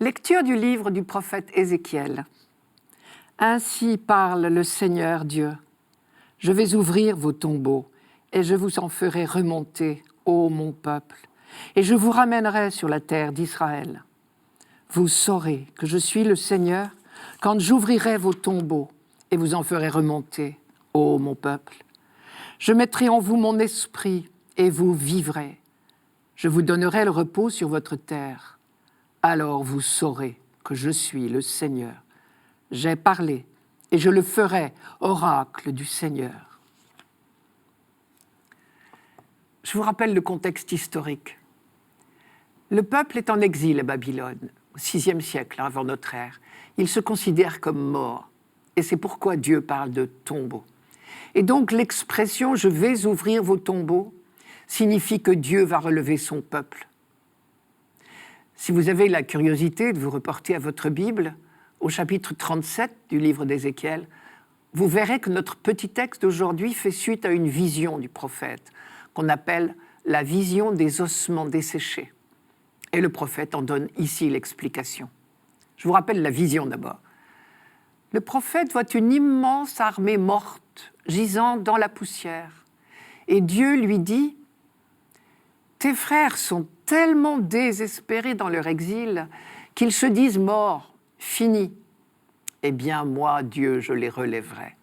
Lecture du livre du prophète Ézéchiel. Ainsi parle le Seigneur Dieu. Je vais ouvrir vos tombeaux et je vous en ferai remonter, ô mon peuple, et je vous ramènerai sur la terre d'Israël. Vous saurez que je suis le Seigneur quand j'ouvrirai vos tombeaux et vous en ferai remonter, ô mon peuple. Je mettrai en vous mon esprit et vous vivrez. Je vous donnerai le repos sur votre terre. Alors vous saurez que je suis le Seigneur. J'ai parlé et je le ferai, oracle du Seigneur. Je vous rappelle le contexte historique. Le peuple est en exil à Babylone, au VIe siècle avant notre ère. Il se considère comme mort. Et c'est pourquoi Dieu parle de tombeaux. Et donc l'expression « je vais ouvrir vos tombeaux » signifie que Dieu va relever son peuple. Si vous avez la curiosité de vous reporter à votre Bible, au chapitre 37 du livre d'Ézéchiel, vous verrez que notre petit texte d'aujourd'hui fait suite à une vision du prophète, qu'on appelle la vision des ossements desséchés. Et le prophète en donne ici l'explication. Je vous rappelle la vision d'abord. Le prophète voit une immense armée morte, gisant dans la poussière. Et Dieu lui dit « Tes frères sont tellement désespérés dans leur exil qu'ils se disent morts, finis. Eh bien, moi, Dieu, je les relèverai. »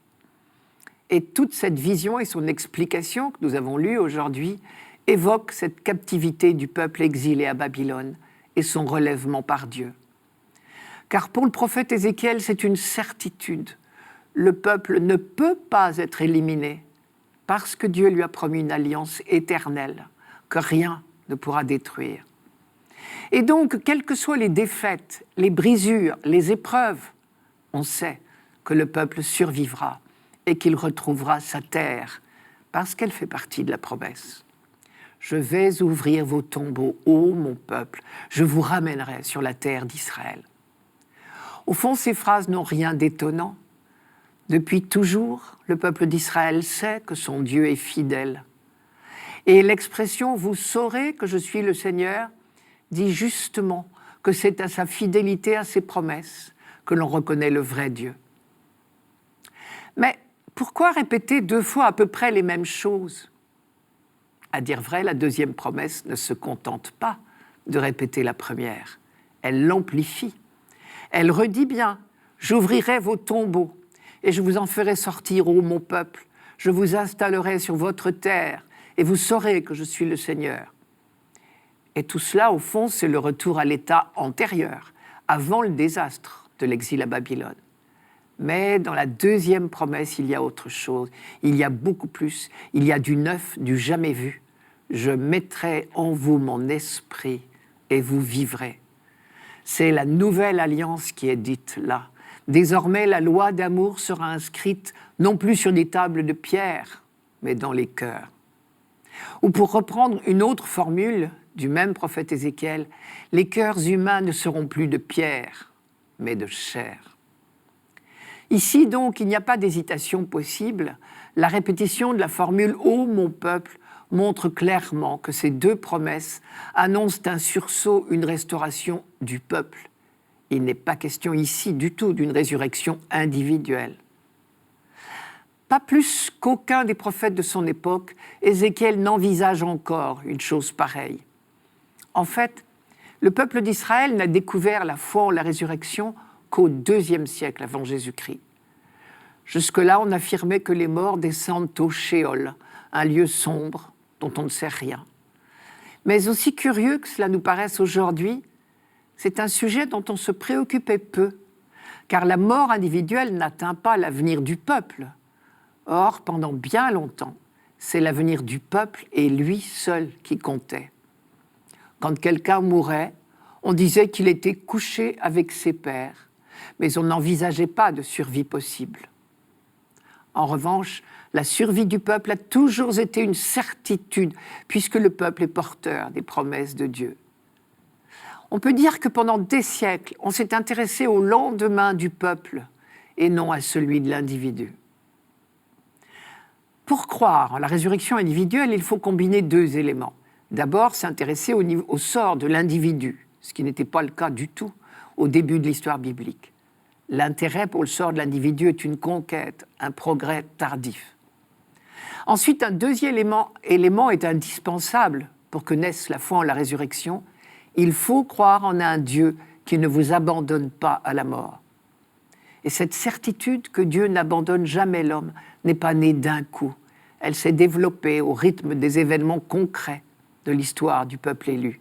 Et toute cette vision et son explication que nous avons lue aujourd'hui évoquent cette captivité du peuple exilé à Babylone et son relèvement par Dieu. Car pour le prophète Ézéchiel, c'est une certitude. Le peuple ne peut pas être éliminé parce que Dieu lui a promis une alliance éternelle que rien ne pourra détruire. Et donc, quelles que soient les défaites, les brisures, les épreuves, on sait que le peuple survivra et qu'il retrouvera sa terre parce qu'elle fait partie de la promesse. Je vais ouvrir vos tombeaux, ô mon peuple, je vous ramènerai sur la terre d'Israël. Au fond, ces phrases n'ont rien d'étonnant. Depuis toujours, le peuple d'Israël sait que son Dieu est fidèle. Et l'expression « vous saurez que je suis le Seigneur » dit justement que c'est à sa fidélité à ses promesses que l'on reconnaît le vrai Dieu. Mais pourquoi répéter 2 fois à peu près les mêmes choses ? À dire vrai, la deuxième promesse ne se contente pas de répéter la première. Elle l'amplifie. Elle redit bien « J'ouvrirai vos tombeaux et je vous en ferai sortir, ô mon peuple. Je vous installerai sur votre terre et vous saurez que je suis le Seigneur. » Et tout cela, au fond, c'est le retour à l'état antérieur, avant le désastre de l'exil à Babylone. Mais dans la deuxième promesse, il y a autre chose. Il y a beaucoup plus. Il y a du neuf, du jamais vu. « Je mettrai en vous mon esprit et vous vivrez. » C'est la nouvelle alliance qui est dite là. Désormais, la loi d'amour sera inscrite non plus sur des tables de pierre, mais dans les cœurs. Ou pour reprendre une autre formule du même prophète Ézéchiel, les cœurs humains ne seront plus de pierre, mais de chair. Ici donc, il n'y a pas d'hésitation possible. La répétition de la formule « Ô mon peuple » montre clairement que ces 2 promesses annoncent un sursaut, une restauration du peuple. Il n'est pas question ici du tout d'une résurrection individuelle. Pas plus qu'aucun des prophètes de son époque, Ézéchiel n'envisage encore une chose pareille. En fait, le peuple d'Israël n'a découvert la foi en la résurrection qu'au IIe siècle avant Jésus-Christ. Jusque-là, on affirmait que les morts descendent au Sheol, un lieu sombre dont on ne sait rien. Mais aussi curieux que cela nous paraisse aujourd'hui, c'est un sujet dont on se préoccupait peu, car la mort individuelle n'atteint pas l'avenir du peuple. Or, pendant bien longtemps, c'est l'avenir du peuple et lui seul qui comptait. Quand quelqu'un mourait, on disait qu'il était couché avec ses pairs, mais on n'envisageait pas de survie possible. En revanche, la survie du peuple a toujours été une certitude, puisque le peuple est porteur des promesses de Dieu. On peut dire que pendant des siècles, on s'est intéressé au lendemain du peuple et non à celui de l'individu. Pour croire en la résurrection individuelle, il faut combiner 2 éléments. D'abord, s'intéresser au sort de l'individu, ce qui n'était pas le cas du tout au début de l'histoire biblique. L'intérêt pour le sort de l'individu est une conquête, un progrès tardif. Ensuite, un deuxième élément est indispensable pour que naisse la foi en la résurrection. Il faut croire en un Dieu qui ne vous abandonne pas à la mort. Et cette certitude que Dieu n'abandonne jamais l'homme n'est pas née d'un coup. Elle s'est développée au rythme des événements concrets de l'histoire du peuple élu.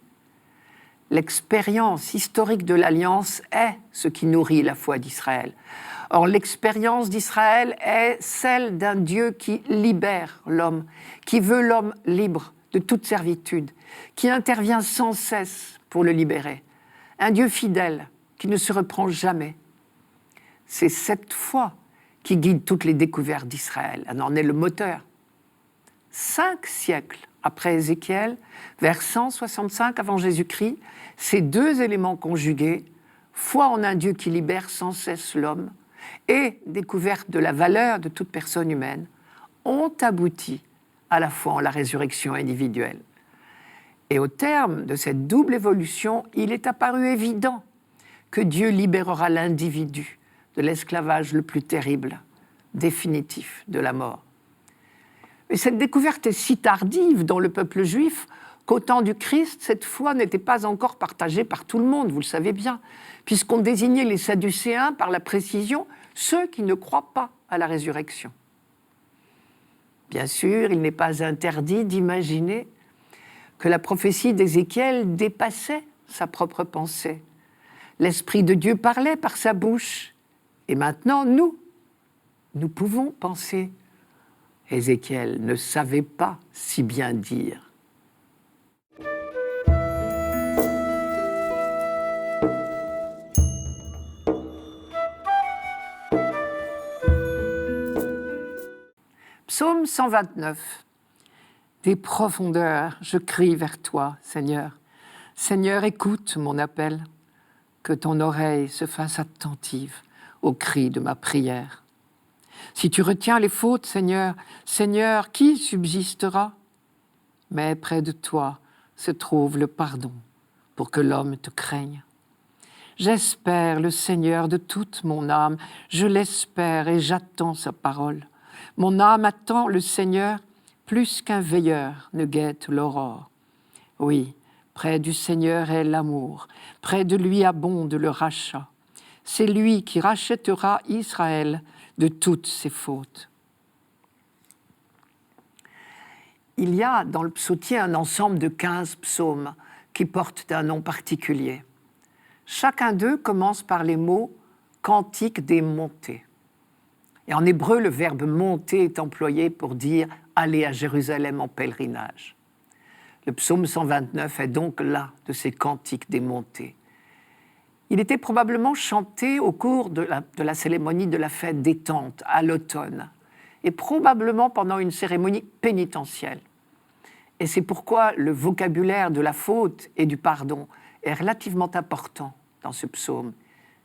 L'expérience historique de l'Alliance est ce qui nourrit la foi d'Israël. Or, l'expérience d'Israël est celle d'un Dieu qui libère l'homme, qui veut l'homme libre de toute servitude, qui intervient sans cesse pour le libérer. Un Dieu fidèle qui ne se reprend jamais. C'est cette foi qui guide toutes les découvertes d'Israël. Elle en est le moteur. 5 siècles après Ézéchiel, vers 165 avant Jésus-Christ, ces deux éléments conjugués, foi en un Dieu qui libère sans cesse l'homme et découverte de la valeur de toute personne humaine, ont abouti à la foi en la résurrection individuelle. Et au terme de cette double évolution, il est apparu évident que Dieu libérera l'individu de l'esclavage le plus terrible, définitif, de la mort. Mais cette découverte est si tardive dans le peuple juif qu'au temps du Christ, cette foi n'était pas encore partagée par tout le monde, vous le savez bien, puisqu'on désignait les Sadducéens par la précision ceux qui ne croient pas à la résurrection. Bien sûr, il n'est pas interdit d'imaginer que la prophétie d'Ézéchiel dépassait sa propre pensée. L'Esprit de Dieu parlait par sa bouche, et maintenant, nous pouvons penser. Ézéchiel ne savait pas si bien dire. Psaume 129. Des profondeurs, je crie vers toi, Seigneur. Seigneur, écoute mon appel, que ton oreille se fasse attentive au cri de ma prière. Si tu retiens les fautes, Seigneur, Seigneur, qui subsistera? Mais près de toi se trouve le pardon, pour que l'homme te craigne. J'espère le Seigneur de toute mon âme, je l'espère et j'attends sa parole. Mon âme attend le Seigneur plus qu'un veilleur ne guette l'aurore. Oui, près du Seigneur est l'amour, près de lui abonde le rachat. C'est lui qui rachètera Israël de toutes ses fautes. Il y a dans le psautier un ensemble de 15 psaumes qui portent un nom particulier. Chacun d'eux commence par les mots « cantique des montées ». Et en hébreu, le verbe « monter » est employé pour dire « aller à Jérusalem en pèlerinage ». Le psaume 129 est donc l'un de ces cantiques des montées. Il était probablement chanté au cours de la cérémonie de la fête des tentes, à l'automne, et probablement pendant une cérémonie pénitentielle. Et c'est pourquoi le vocabulaire de la faute et du pardon est relativement important dans ce psaume.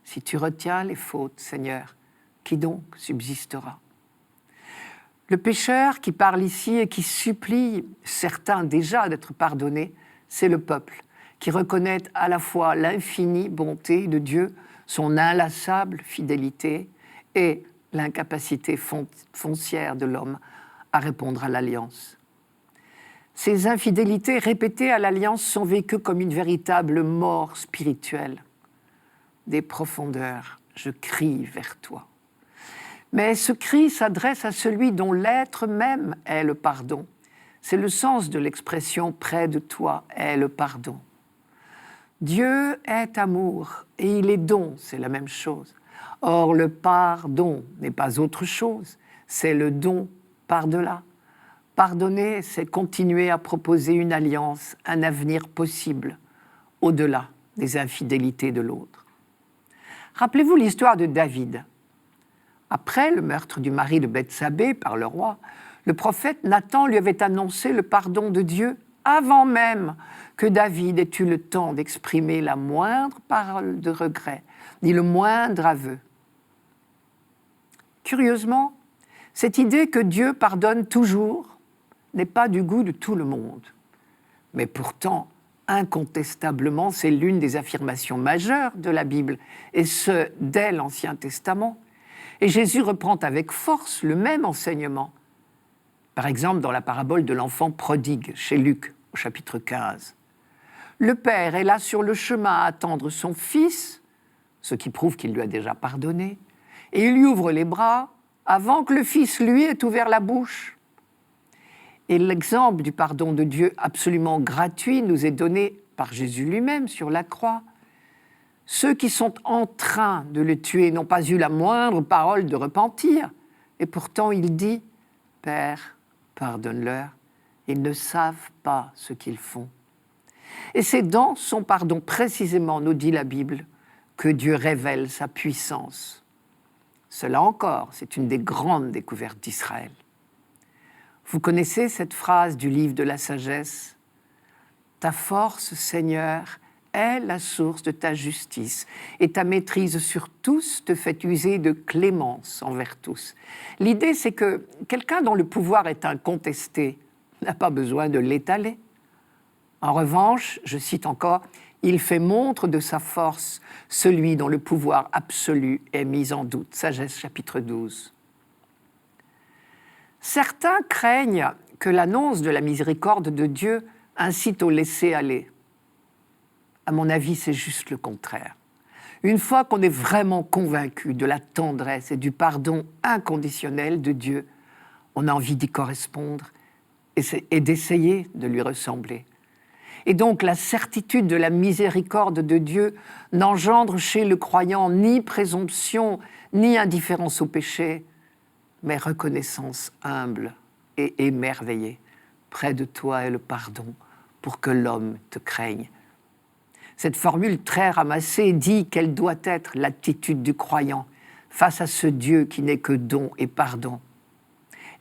Si tu retiens les fautes, Seigneur, qui donc subsistera? Le pécheur qui parle ici et qui supplie certains déjà d'être pardonnés, c'est le peuple, qui reconnaît à la fois l'infinie bonté de Dieu, son inlassable fidélité et l'incapacité foncière de l'homme à répondre à l'alliance. Ces infidélités répétées à l'alliance sont vécues comme une véritable mort spirituelle. Des profondeurs, je crie vers toi. Mais ce cri s'adresse à celui dont l'être même est le pardon. C'est le sens de l'expression « près de toi est le pardon ». Dieu est amour et il est don, c'est la même chose. Or, le pardon n'est pas autre chose, c'est le don par-delà. Pardonner, c'est continuer à proposer une alliance, un avenir possible, au-delà des infidélités de l'autre. Rappelez-vous l'histoire de David. Après le meurtre du mari de Bethsabée par le roi, le prophète Nathan lui avait annoncé le pardon de Dieu avant même que David ait eu le temps d'exprimer la moindre parole de regret, ni le moindre aveu. Curieusement, cette idée que Dieu pardonne toujours n'est pas du goût de tout le monde. Mais pourtant, incontestablement, c'est l'une des affirmations majeures de la Bible, et ce, dès l'Ancien Testament. Et Jésus reprend avec force le même enseignement. Par exemple, dans la parabole de l'enfant prodigue, chez Luc, au chapitre 15. Le père est là sur le chemin à attendre son fils, ce qui prouve qu'il lui a déjà pardonné, et il lui ouvre les bras avant que le fils, lui, ait ouvert la bouche. Et l'exemple du pardon de Dieu absolument gratuit nous est donné par Jésus lui-même sur la croix. Ceux qui sont en train de le tuer n'ont pas eu la moindre parole de repentir. Et pourtant, il dit, « Père, pardonne-leur, ils ne savent pas ce qu'ils font. » Et c'est dans son pardon, précisément, nous dit la Bible, que Dieu révèle sa puissance. Cela encore, c'est une des grandes découvertes d'Israël. Vous connaissez cette phrase du livre de la sagesse ? « Ta force, Seigneur, est la source de ta justice, et ta maîtrise sur tous te fait user de clémence envers tous. » L'idée, c'est que quelqu'un dont le pouvoir est incontesté n'a pas besoin de l'étaler. En revanche, je cite encore, « Il fait montre de sa force, celui dont le pouvoir absolu est mis en doute. » Sagesse chapitre 12. Certains craignent que l'annonce de la miséricorde de Dieu incite au laisser-aller. À mon avis, c'est juste le contraire. Une fois qu'on est vraiment convaincu de la tendresse et du pardon inconditionnel de Dieu, on a envie d'y correspondre et d'essayer de lui ressembler. Et donc la certitude de la miséricorde de Dieu n'engendre chez le croyant ni présomption, ni indifférence au péché, mais reconnaissance humble et émerveillée. Près de toi est le pardon pour que l'homme te craigne. Cette formule très ramassée dit quelle doit être l'attitude du croyant face à ce Dieu qui n'est que don et pardon.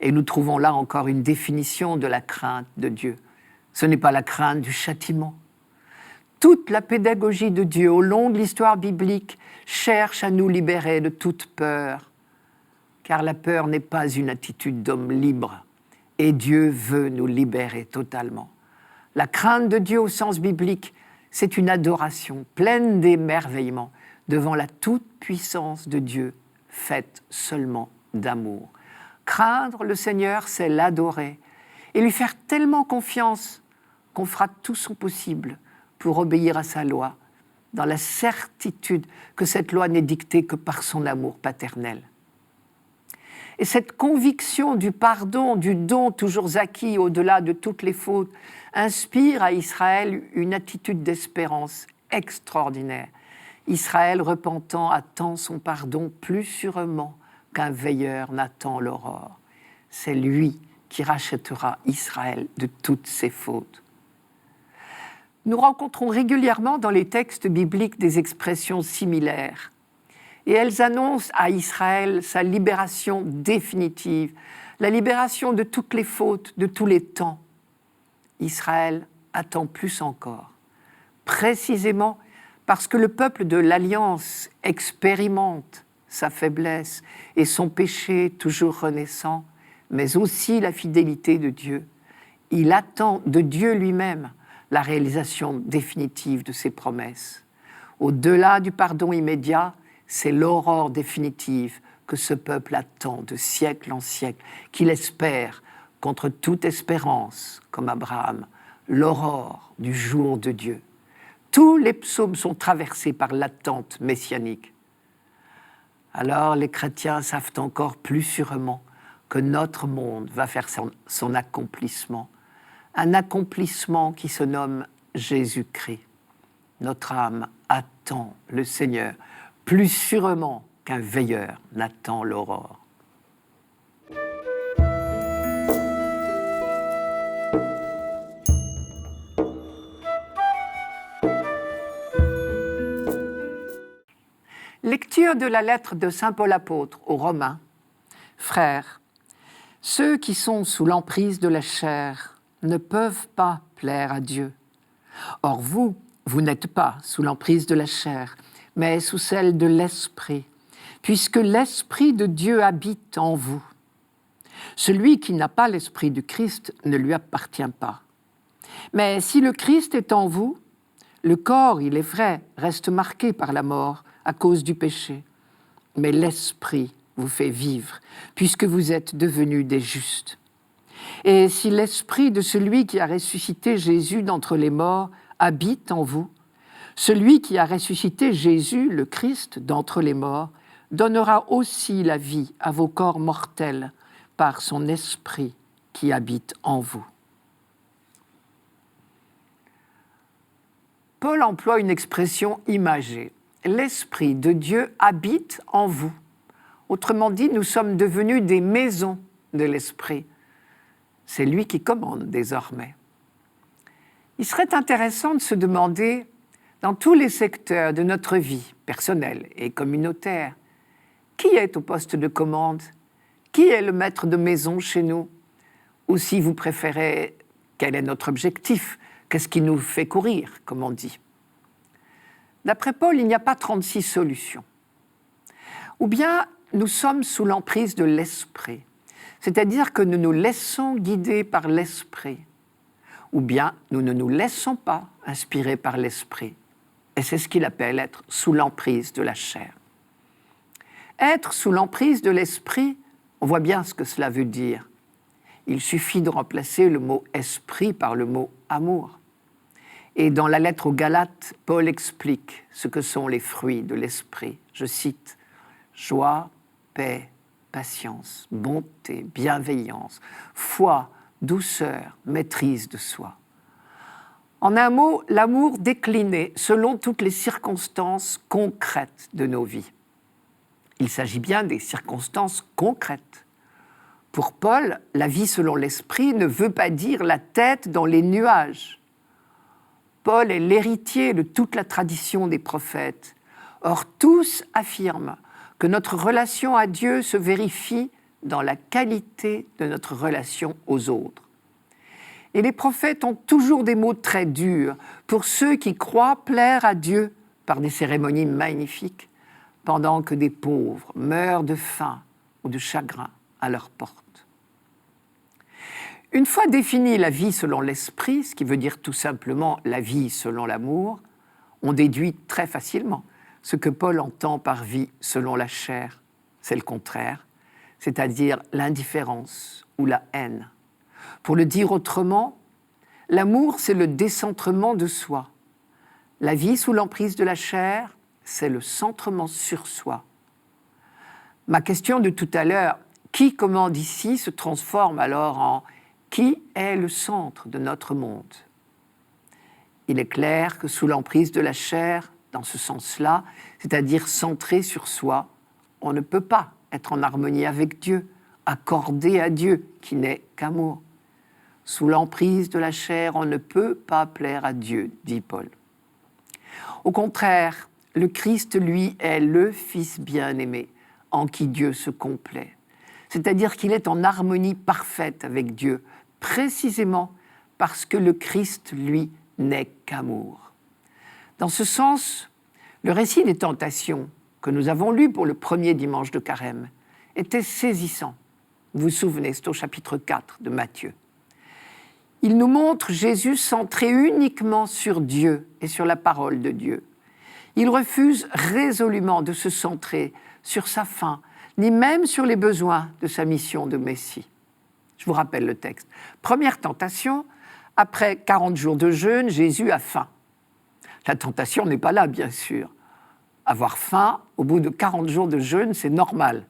Et nous trouvons là encore une définition de la crainte de Dieu. Ce n'est pas la crainte du châtiment. Toute la pédagogie de Dieu au long de l'histoire biblique cherche à nous libérer de toute peur, car la peur n'est pas une attitude d'homme libre, et Dieu veut nous libérer totalement. La crainte de Dieu au sens biblique, c'est une adoration pleine d'émerveillement devant la toute-puissance de Dieu, faite seulement d'amour. Craindre le Seigneur, c'est l'adorer et lui faire tellement confiance qu'on fera tout son possible pour obéir à sa loi, dans la certitude que cette loi n'est dictée que par son amour paternel. Et cette conviction du pardon, du don toujours acquis au-delà de toutes les fautes, inspire à Israël une attitude d'espérance extraordinaire. Israël repentant attend son pardon plus sûrement qu'un veilleur n'attend l'aurore. C'est lui qui rachètera Israël de toutes ses fautes. Nous rencontrons régulièrement dans les textes bibliques des expressions similaires. Et elles annoncent à Israël sa libération définitive, la libération de toutes les fautes, de tous les temps. Israël attend plus encore, précisément parce que le peuple de l'Alliance expérimente sa faiblesse et son péché toujours renaissant, mais aussi la fidélité de Dieu. Il attend de Dieu lui-même la réalisation définitive de ses promesses. Au-delà du pardon immédiat, c'est l'aurore définitive que ce peuple attend de siècle en siècle, qu'il espère contre toute espérance, comme Abraham, l'aurore du jour de Dieu. Tous les psaumes sont traversés par l'attente messianique. Alors les chrétiens savent encore plus sûrement que notre monde va faire son accomplissement, un accomplissement qui se nomme Jésus-Christ. Notre âme attend le Seigneur plus sûrement qu'un veilleur n'attend l'aurore. Lecture de la lettre de saint Paul apôtre aux Romains. Frères, ceux qui sont sous l'emprise de la chair ne peuvent pas plaire à Dieu. Or vous n'êtes pas sous l'emprise de la chair, mais sous celle de l'Esprit, puisque l'Esprit de Dieu habite en vous. Celui qui n'a pas l'Esprit du Christ ne lui appartient pas. Mais si le Christ est en vous, le corps, il est vrai, reste marqué par la mort à cause du péché. Mais l'esprit vous fait vivre, puisque vous êtes devenus des justes. Et si l'esprit de celui qui a ressuscité Jésus d'entre les morts habite en vous, celui qui a ressuscité Jésus, le Christ, d'entre les morts, donnera aussi la vie à vos corps mortels par son esprit qui habite en vous. Paul emploie une expression imagée. L'Esprit de Dieu habite en vous. Autrement dit, nous sommes devenus des maisons de l'Esprit. C'est lui qui commande désormais. Il serait intéressant de se demander, dans tous les secteurs de notre vie, personnelle et communautaire, qui est au poste de commande? Qui est le maître de maison chez nous? Ou si vous préférez, quel est notre objectif? Qu'est-ce qui nous fait courir, comme on dit? D'après Paul, il n'y a pas 36 solutions. Ou bien nous sommes sous l'emprise de l'esprit, c'est-à-dire que nous nous laissons guider par l'esprit, ou bien nous ne nous laissons pas inspirer par l'esprit. Et c'est ce qu'il appelle être sous l'emprise de la chair. Être sous l'emprise de l'esprit, on voit bien ce que cela veut dire. Il suffit de remplacer le mot « esprit » par le mot « amour ». Et dans la lettre aux Galates, Paul explique ce que sont les fruits de l'esprit. Je cite « joie, paix, patience, bonté, bienveillance, foi, douceur, maîtrise de soi ». En un mot, l'amour décliné selon toutes les circonstances concrètes de nos vies. Il s'agit bien des circonstances concrètes. Pour Paul, la vie selon l'esprit ne veut pas dire la tête dans les nuages. Paul est l'héritier de toute la tradition des prophètes. Or, tous affirment que notre relation à Dieu se vérifie dans la qualité de notre relation aux autres. Et les prophètes ont toujours des mots très durs pour ceux qui croient plaire à Dieu par des cérémonies magnifiques, pendant que des pauvres meurent de faim ou de chagrin à leur porte. Une fois définie la vie selon l'esprit, ce qui veut dire tout simplement la vie selon l'amour, on déduit très facilement ce que Paul entend par vie selon la chair. C'est le contraire, c'est-à-dire l'indifférence ou la haine. Pour le dire autrement, l'amour, c'est le décentrement de soi. La vie sous l'emprise de la chair, c'est le centrement sur soi. Ma question de tout à l'heure, qui commande ici, se transforme alors en qui est le centre de notre monde? Il est clair que sous l'emprise de la chair, dans ce sens-là, c'est-à-dire centré sur soi, on ne peut pas être en harmonie avec Dieu, accordé à Dieu, qui n'est qu'amour. Sous l'emprise de la chair, on ne peut pas plaire à Dieu, dit Paul. Au contraire, le Christ, lui, est le Fils bien-aimé, en qui Dieu se complaît. C'est-à-dire qu'il est en harmonie parfaite avec Dieu, précisément parce que le Christ, lui, n'est qu'amour. Dans ce sens, le récit des tentations que nous avons lu pour le premier dimanche de Carême était saisissant. Vous vous souvenez, c'est au chapitre 4 de Matthieu. Il nous montre Jésus centré uniquement sur Dieu et sur la parole de Dieu. Il refuse résolument de se centrer sur sa faim, ni même sur les besoins de sa mission de Messie. Je vous rappelle le texte. Première tentation, après 40 jours de jeûne, Jésus a faim. La tentation n'est pas là, bien sûr. Avoir faim, au bout de 40 jours de jeûne, c'est normal.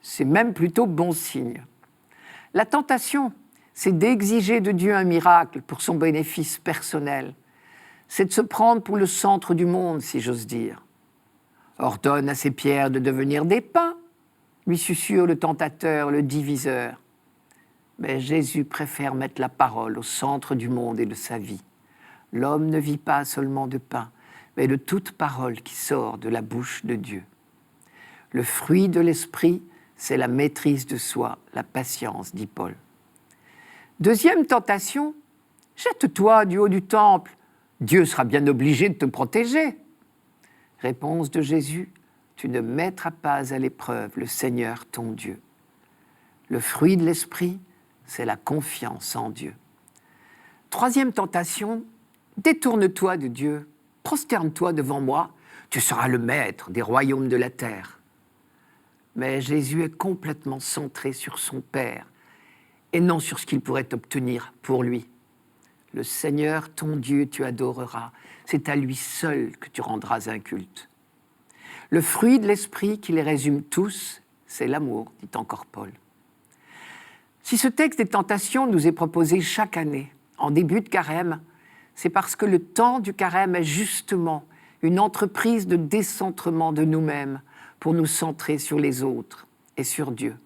C'est même plutôt bon signe. La tentation, c'est d'exiger de Dieu un miracle pour son bénéfice personnel. C'est de se prendre pour le centre du monde, si j'ose dire. Ordonne à ces pierres de devenir des pains, lui susurre le tentateur, le diviseur. Mais Jésus préfère mettre la parole au centre du monde et de sa vie. L'homme ne vit pas seulement de pain, mais de toute parole qui sort de la bouche de Dieu. Le fruit de l'esprit, c'est la maîtrise de soi, la patience, dit Paul. Deuxième tentation, jette-toi du haut du temple, Dieu sera bien obligé de te protéger. Réponse de Jésus, tu ne mettras pas à l'épreuve le Seigneur ton Dieu. Le fruit de l'esprit, c'est la confiance en Dieu. Troisième tentation, détourne-toi de Dieu, prosterne-toi devant moi, tu seras le maître des royaumes de la terre. Mais Jésus est complètement centré sur son Père et non sur ce qu'il pourrait obtenir pour lui. Le Seigneur, ton Dieu, tu adoreras. C'est à lui seul que tu rendras un culte. Le fruit de l'esprit qui les résume tous, c'est l'amour, dit encore Paul. Si ce texte des tentations nous est proposé chaque année, en début de carême, c'est parce que le temps du carême est justement une entreprise de décentrement de nous-mêmes pour nous centrer sur les autres et sur Dieu.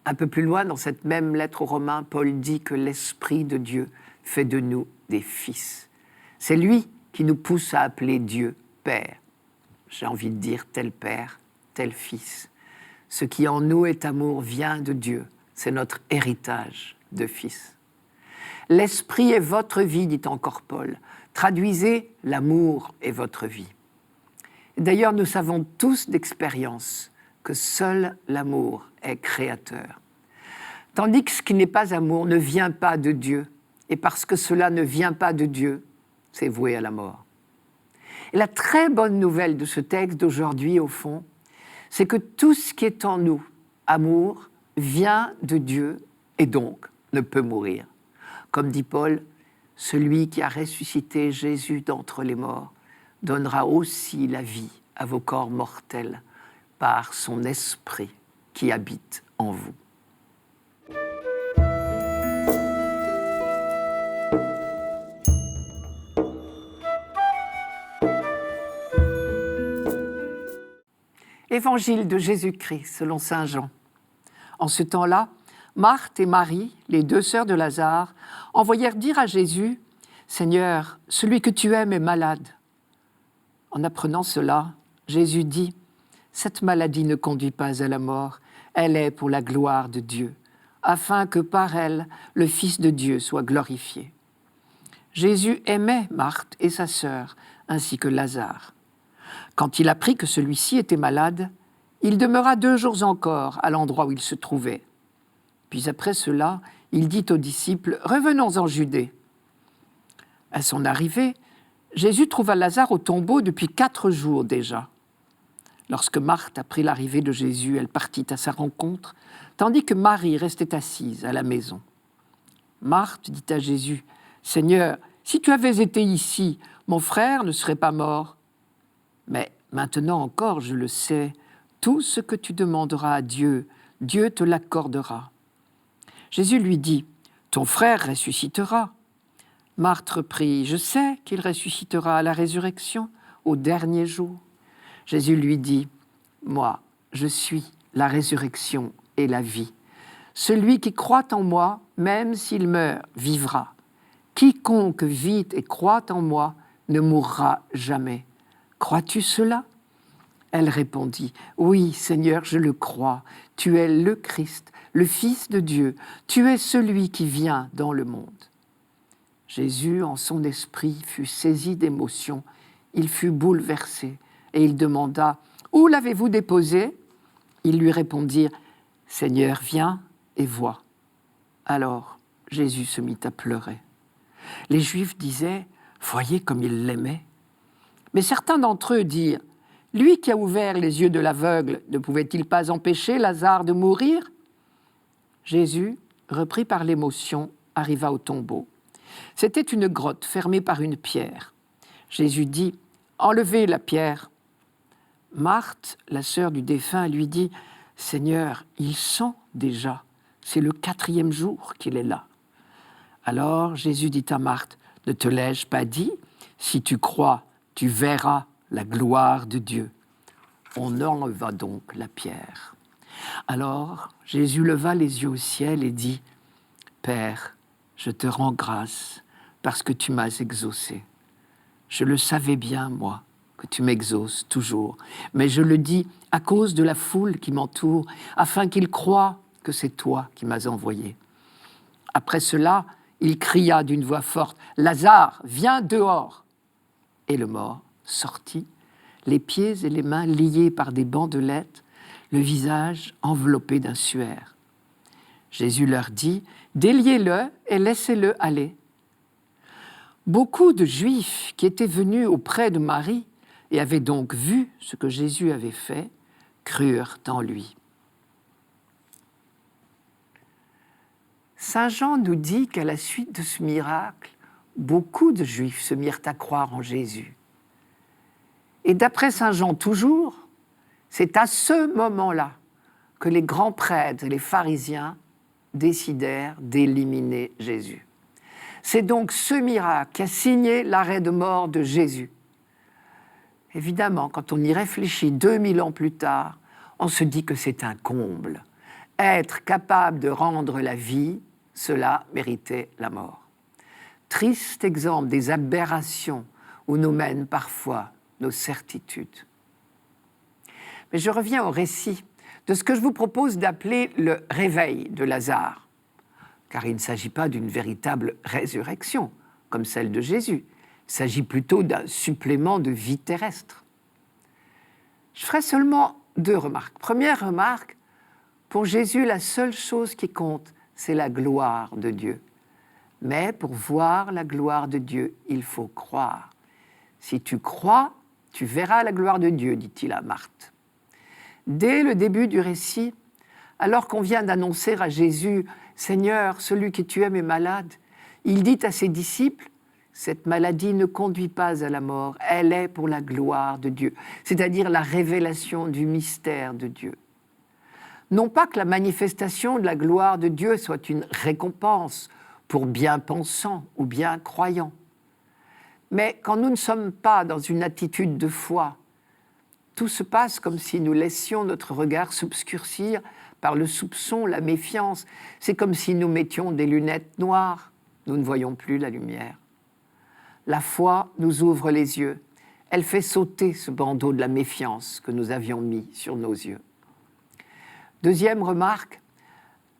Un peu plus loin, dans cette même lettre aux Romains, Paul dit que l'Esprit de Dieu fait de nous des fils. C'est lui qui nous pousse à appeler Dieu Père. J'ai envie de dire tel Père, tel Fils. Ce qui en nous est amour vient de Dieu. C'est notre héritage de fils. L'Esprit est votre vie, dit encore Paul. Traduisez, l'amour est votre vie. D'ailleurs, nous savons tous d'expérience que seul l'amour est créateur. Tandis que ce qui n'est pas amour ne vient pas de Dieu. Et parce que cela ne vient pas de Dieu, c'est voué à la mort. Et la très bonne nouvelle de ce texte d'aujourd'hui, au fond, c'est que tout ce qui est en nous, amour, vient de Dieu et donc ne peut mourir. Comme dit Paul, celui qui a ressuscité Jésus d'entre les morts donnera aussi la vie à vos corps mortels par son esprit qui habite en vous. Évangile de Jésus-Christ selon saint Jean. En ce temps-là, Marthe et Marie, les deux sœurs de Lazare, envoyèrent dire à Jésus « Seigneur, celui que tu aimes est malade. » En apprenant cela, Jésus dit « Cette maladie ne conduit pas à la mort, elle est pour la gloire de Dieu, afin que par elle, le Fils de Dieu soit glorifié. » Jésus aimait Marthe et sa sœur, ainsi que Lazare. Quand il apprit que celui-ci était malade, il demeura 2 jours encore à l'endroit où il se trouvait. Puis après cela, il dit aux disciples « Revenons en Judée. » À son arrivée, Jésus trouva Lazare au tombeau depuis 4 jours déjà. Lorsque Marthe apprit l'arrivée de Jésus, elle partit à sa rencontre, tandis que Marie restait assise à la maison. Marthe dit à Jésus « Seigneur, si tu avais été ici, mon frère ne serait pas mort. Mais maintenant encore, je le sais, tout ce que tu demanderas à Dieu, Dieu te l'accordera. » Jésus lui dit « Ton frère ressuscitera. » Marthe reprit « Je sais qu'il ressuscitera à la résurrection, au dernier jour. » Jésus lui dit « Moi, je suis la résurrection et la vie. Celui qui croit en moi, même s'il meurt, vivra. Quiconque vit et croit en moi ne mourra jamais. Crois-tu cela ? » Elle répondit « Oui, Seigneur, je le crois. Tu es le Christ, le Fils de Dieu. Tu es celui qui vient dans le monde. » Jésus, en son esprit, fut saisi d'émotion. Il fut bouleversé et il demanda « Où l'avez-vous déposé ?» Ils lui répondirent « Seigneur, viens et vois. » Alors Jésus se mit à pleurer. Les Juifs disaient « Voyez comme il l'aimait. » Mais certains d'entre eux dirent « Lui qui a ouvert les yeux de l'aveugle, ne pouvait-il pas empêcher Lazare de mourir ?» Jésus, repris par l'émotion, arriva au tombeau. C'était une grotte fermée par une pierre. Jésus dit « Enlevez la pierre. » Marthe, la sœur du défunt, lui dit « Seigneur, il sent déjà. C'est le 4e jour qu'il est là. » Alors Jésus dit à Marthe « Ne te l'ai-je pas dit ? Si tu crois, tu verras la gloire de Dieu. » On enleva donc la pierre. Alors Jésus leva les yeux au ciel et dit « Père, je te rends grâce parce que tu m'as exaucé. Je le savais bien, moi, que tu m'exauces toujours, mais je le dis à cause de la foule qui m'entoure, afin qu'ils croient que c'est toi qui m'as envoyé. » Après cela, il cria d'une voix forte « Lazare, viens dehors !» Et le mort sortit, les pieds et les mains liés par des bandelettes, le visage enveloppé d'un suaire. Jésus leur dit « Déliez-le et laissez-le aller. » Beaucoup de Juifs qui étaient venus auprès de Marie et avaient donc vu ce que Jésus avait fait, crurent en lui. Saint Jean nous dit qu'à la suite de ce miracle, beaucoup de Juifs se mirent à croire en Jésus. Et d'après Saint Jean toujours, c'est à ce moment-là que les grands prêtres et les pharisiens décidèrent d'éliminer Jésus. C'est donc ce miracle qui a signé l'arrêt de mort de Jésus. Évidemment, quand on y réfléchit 2000 ans plus tard, on se dit que c'est un comble. Être capable de rendre la vie, cela méritait la mort. Triste exemple des aberrations où nous mènent parfois nos certitudes. Mais je reviens au récit de ce que je vous propose d'appeler le réveil de Lazare, car il ne s'agit pas d'une véritable résurrection, comme celle de Jésus. Il s'agit plutôt d'un supplément de vie terrestre. Je ferai seulement 2 remarques. Première remarque, pour Jésus, la seule chose qui compte, c'est la gloire de Dieu. Mais pour voir la gloire de Dieu, il faut croire. Si tu crois, tu verras la gloire de Dieu, dit-il à Marthe. Dès le début du récit, alors qu'on vient d'annoncer à Jésus « Seigneur, celui que tu aimes est malade », il dit à ses disciples « Cette maladie ne conduit pas à la mort, elle est pour la gloire de Dieu », c'est-à-dire la révélation du mystère de Dieu. Non pas que la manifestation de la gloire de Dieu soit une récompense pour bien-pensants ou bien-croyants, mais quand nous ne sommes pas dans une attitude de foi, tout se passe comme si nous laissions notre regard s'obscurcir par le soupçon, la méfiance. C'est comme si nous mettions des lunettes noires, nous ne voyons plus la lumière. La foi nous ouvre les yeux, elle fait sauter ce bandeau de la méfiance que nous avions mis sur nos yeux. Deuxième remarque,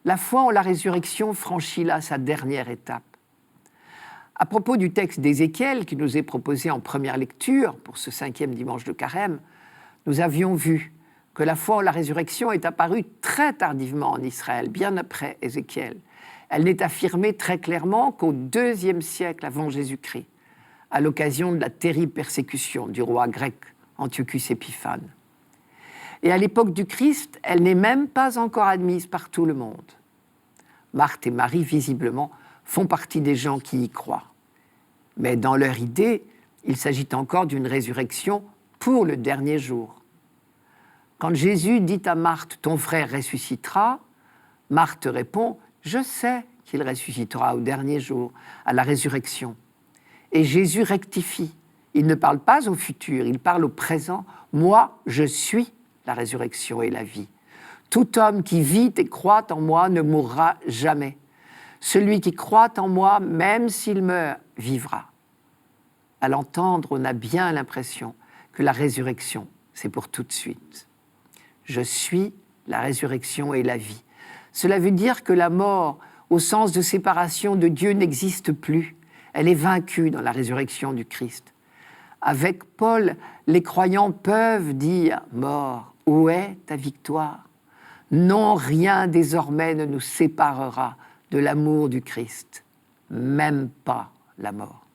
la foi en la résurrection franchit là sa dernière étape. À propos du texte d'Ézéchiel qui nous est proposé en première lecture pour ce 5e dimanche de Carême, nous avions vu que la foi en la résurrection est apparue très tardivement en Israël, bien après Ézéchiel. Elle n'est affirmée très clairement qu'au IIe siècle avant Jésus-Christ, à l'occasion de la terrible persécution du roi grec Antiochus Épiphane. Et à l'époque du Christ, elle n'est même pas encore admise par tout le monde. Marthe et Marie, visiblement, font partie des gens qui y croient. Mais dans leur idée, il s'agit encore d'une résurrection pour le dernier jour. Quand Jésus dit à Marthe « Ton frère ressuscitera », Marthe répond « Je sais qu'il ressuscitera au dernier jour, à la résurrection ». Et Jésus rectifie. Il ne parle pas au futur, il parle au présent. « Moi, je suis la résurrection et la vie. Tout homme qui vit et croit en moi ne mourra jamais. Celui qui croit en moi, même s'il meurt, vivra. » À l'entendre, on a bien l'impression que la résurrection, c'est pour tout de suite. Je suis la résurrection et la vie. Cela veut dire que la mort, au sens de séparation de Dieu, n'existe plus. Elle est vaincue dans la résurrection du Christ. Avec Paul, les croyants peuvent dire « Mort, où est ta victoire ? Non, rien désormais ne nous séparera de l'amour du Christ, même pas la mort. »